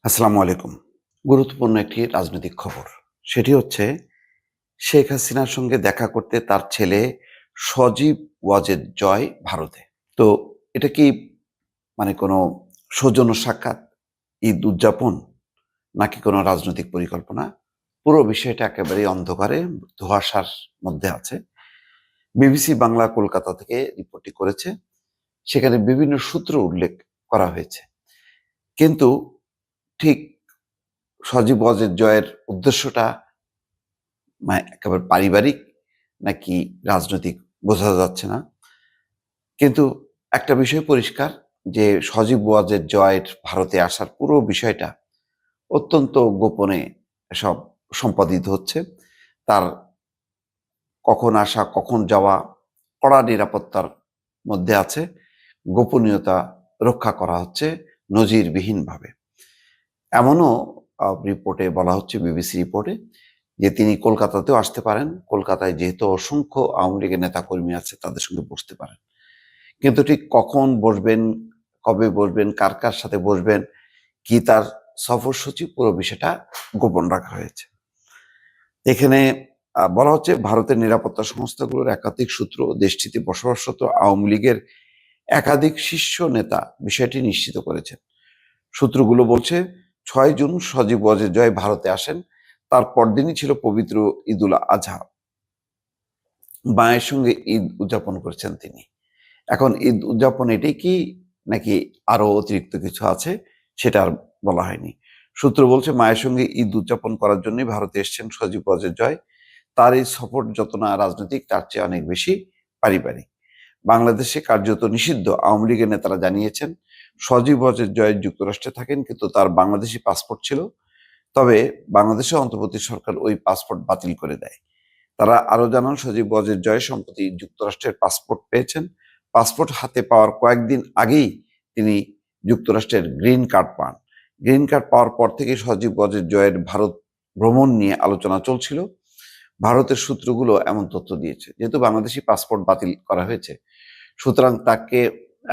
আসসালামু আলাইকুম। গুরুত্বপূর্ণ একটি রাজনৈতিক খবর। সেটি হচ্ছে শেখ হাসিনার সঙ্গে দেখা করতে তার ছেলে সজীব ওয়াজেদ জয় ভারতে। তো এটা কি কোনো সৌজন্য সাক্ষাৎ, ঈদ উদযাপন নাকি কোনো রাজনৈতিক পরিকল্পনা? পুরো বিষয়টা একেবারেই অন্ধকারে ধোঁয়াশার মধ্যে আছে। বিবিসি বাংলা কলকাতা থেকে রিপোর্টটি করেছে। সেখানে বিভিন্ন সূত্র উল্লেখ করা হয়েছে। কিন্তু ঠিক সজীব ওয়াজেদ জয়ের উদ্দেশ্যটা একেবারে পারিবারিক নাকি রাজনৈতিক বোঝা যাচ্ছে না। কিন্তু একটা বিষয় পরিষ্কার যে সজীব ওয়াজেদ জয়ের ভারতে আসার পুরো বিষয়টা অত্যন্ত গোপনে সব সম্পাদিত হচ্ছে। তার কখন আসা, কখন যাওয়া কড়া নিরাপত্তার মধ্যে আছে। গোপনীয়তা রক্ষা করা হচ্ছে নজিরবিহীনভাবে। এমনও রিপোর্টে বলা হচ্ছে, বিবিসি রিপোর্টে, যে তিনি কলকাতাতেও আসতে পারেন। কলকাতায় যেহেতু অসংখ্য আওয়ামী লীগের নেতাকর্মী আছে, তাদের সঙ্গে বসতে পারেন। কিন্তু ঠিক কখন বসবেন, কবে বসবেন, কার কার সাথে বসবেন, কি তার সফরসূচি, পুরো বিষয়টা গোপন রাখা হয়েছে। এখানে বলা হচ্ছে ভারতের নিরাপত্তা সংস্থাগুলোর একাধিক সূত্র দেশটিতে বসবাসরত আওয়ামী লীগের একাধিক শীর্ষ নেতা বিষয়টি নিশ্চিত করেছেন। সূত্রগুলো বলছে 6 জুন সজীব ওয়াজেদ জয় ভারতে আসেন। তার পরদিনই ছিল পবিত্র ঈদুল আজহা। মায়ের সঙ্গে ঈদ উদযাপন করছেন তিনি। এখন ঈদ উদযাপন এটাই কি, নাকি আরো অতিরিক্ত কিছু আছে, সেটা আর বলা হয়নি। সূত্র বলছে মায়ের সঙ্গে ঈদ উদযাপন করার জন্যই ভারতে এসেছেন সজীব ওয়াজেদ জয়। তার এই সফর যত না রাজনৈতিক, তার চেয়ে অনেক বেশি পারিবারিক। বাংলাদেশে কার্যত নিষিদ্ধ আওয়ামী লীগের নেতারা জানিয়েছেন সজীব ওয়াজেদ জয় যুক্তরাষ্ট্রে থাকেন, কিন্তু তার বাংলাদেশি পাসপোর্ট ছিল। তবে বাংলাদেশে অন্তর্বর্তী সরকার ওই পাসপোর্ট বাতিল করে দেয়। তারা আরো জানান সজীব ওয়াজেদ জয় সম্প্রতি যুক্তরাষ্ট্রের পাসপোর্ট পেয়েছেন। পাসপোর্ট হাতে পাওয়ার কয়েকদিন আগেই তিনি যুক্তরাষ্ট্রের গ্রিন কার্ড পান। গ্রিন কার্ড পাওয়ার পর থেকে সজীব ওয়াজেদ জয়ের ভারত ভ্রমণ নিয়ে আলোচনা চলছিল। ভারতের সূত্রগুলো এমন তথ্য দিয়েছে, যেহেতু বাংলাদেশি পাসপোর্ট বাতিল করা হয়েছে, সুতরাং তাকে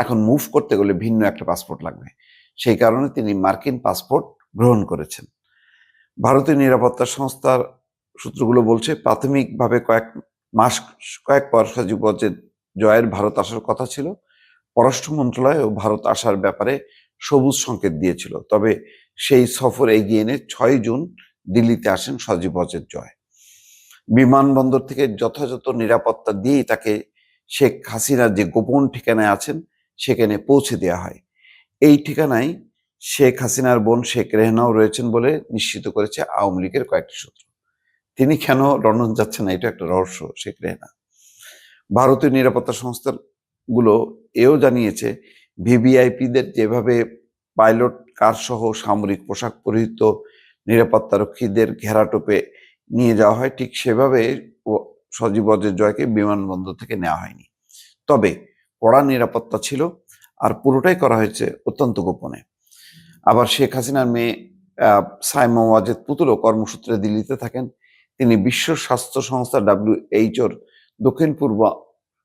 এখন মুভ করতে গেলে ভিন্ন একটা পাসপোর্ট লাগবে। সেই কারণে তিনি মার্কিন পাসপোর্ট গ্রহণ করেছেন। ভারতীয় নিরাপত্তা সংস্থার সূত্রগুলো বলছে প্রাথমিকভাবে কয়েক পর সজীব ওয়াজেদ জয়ের ভারত আসার কথা ছিল। পররাষ্ট্র মন্ত্রণালয়ও ভারত আসার ব্যাপারে সবুজ সংকেত দিয়েছিল। তবে সেই সফর এগিয়ে এনে 6 জুন দিল্লিতে আসেন সজীব ওয়াজেদ জয়। বিমানবন্দর থেকে যথাযথ নিরাপত্তা দিয়েই তাকে শেখ হাসিনার যে গোপন ঠিকানায় আছেন সেখানে পৌঁছে দেওয়া হয়। এই ঠিকানায় শেখ হাসিনার বোন শেখ রেহেনাও রয়েছেন বলে নিশ্চিত করেছে আওয়ামী লীগের কয়েকটি সূত্র। তিনি কেন লন্ডন যাচ্ছেন না, এটা একটা রহস্য। শেখ রেহেনা, ভারতীয় নিরাপত্তা সংস্থাগুলো এও জানিয়েছে ভিভিআইপিদের যেভাবে পাইলট কার সহ সামরিক পোশাক পরিহিত নিরাপত্তারক্ষীদের ঘেরাটোপে নিয়ে যাওয়া হয়, ঠিক সেভাবে সজীব ওয়াজেদ জয়কে বিমানবন্দর থেকে নেওয়া হয়নি। তবে কড়া নিরাপত্তা ছিল, আর পুরোটাই করা হয়েছে অত্যন্ত গোপনে। আবার শেখ হাসিনার মেয়ে সাইমা ওয়াজেদ পুতুলও কর্মসূত্রে দিল্লিতে থাকেন। তিনি বিশ্ব স্বাস্থ্য সংস্থা WHO-র দক্ষিণ পূর্ব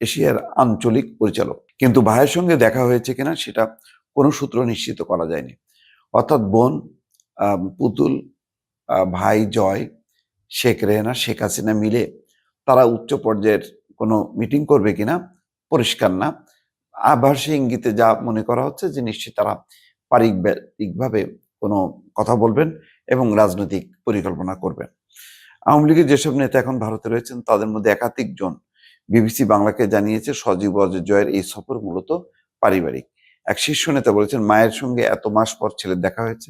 এশিয়ার আঞ্চলিক পরিচালক। কিন্তু ভাইয়ের সঙ্গে দেখা হয়েছে কিনা সেটা কোনো সূত্র নিশ্চিত করা যায়নি। অর্থাৎ বোন পুতুল, ভাই জয়, শেখ রেহেনা, শেখ হাসিনা মিলে তারা উচ্চ পর্যায়ের কোনো মিটিং করবে কিনা পরিষ্কার না। আভাসী ইঙ্গিতে যা মনে করা হচ্ছে যে নিশ্চয়ই তারা পারিবারিকভাবে কোনো কথা বলবেন এবং রাজনৈতিক পরিকল্পনা করবেন। আওয়ামী লীগের যেসব নেতা এখন ভারতে রয়েছেন তাদের মধ্যে একাধিক জন বিবিসি বাংলাকে জানিয়েছে সজীব ওয়াজেদ জয়ের এই সফর মূলত পারিবারিক। এক শীর্ষ নেতা বলেছেন মায়ের সঙ্গে এত মাস পর ছেলের দেখা হয়েছে,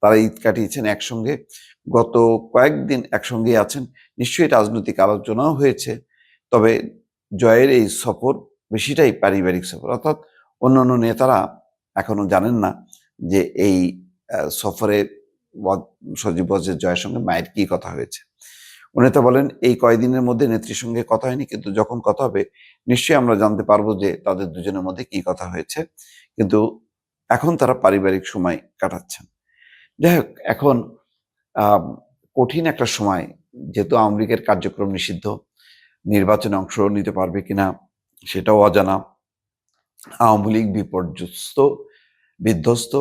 তারা ঈদ কাটিয়েছেন একসঙ্গে, গত কয়েকদিন একসঙ্গেই আছেন। নিশ্চয়ই রাজনৈতিক আলোচনাও হয়েছে। তবে জয়ের এই সফর বেশিটাই পারিবারিক সফর, অর্থাৎ অন্যান্য নেতারা এখনো জানেন না যে এই সফরে সজীব ওয়াজেদ জয়ের সঙ্গে মায়ের কি কথা হয়েছে। নেতা বলেন এই কয়েকদিনের মধ্যে নেত্রীর সঙ্গে কথা হয়নি, কিন্তু যখন কথা হবে নিশ্চয়ই আমরা জানতে পারবো যে তাদের দুজনের মধ্যে কি কথা হয়েছে। কিন্তু এখন তারা পারিবারিক সময় কাটাচ্ছেন। যাই হোক, এখন আহ কঠিন একটা সময়, যেহেতু আওয়ামী লীগের কার্যক্রম নিষিদ্ধ, নির্বাচনে অংশ নিতে পারবে কিনা সেটাও অজানা। আওয়ামী লীগ বিপর্যস্ত, বিধ্বস্ত,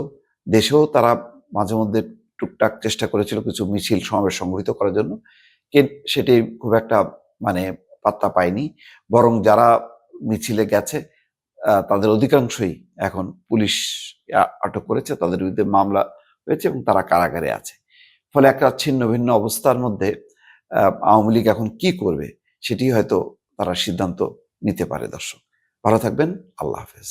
দেশেও তারা মাঝে মধ্যে টুকটাক চেষ্টা করেছিল কিছু মিছিল সমাবেশ সংগঠিত করার জন্য, সেটি খুব একটা মানে পাত্তা পায়নি। বরং যারা মিছিলে গেছে তাদের অধিকাংশই এখন পুলিশ আটক করেছে, তাদের বিরুদ্ধে মামলা হয়েছে এবং তারা কারাগারে আছে। ফলে একটা ছিন্ন ভিন্ন অবস্থার মধ্যে আওয়ামী লীগ এখন কি করবে সেটি হয়তো তারা সিদ্ধান্ত নিতে পারে। দর্শক ভালো থাকবেন, আল্লাহ হাফেজ।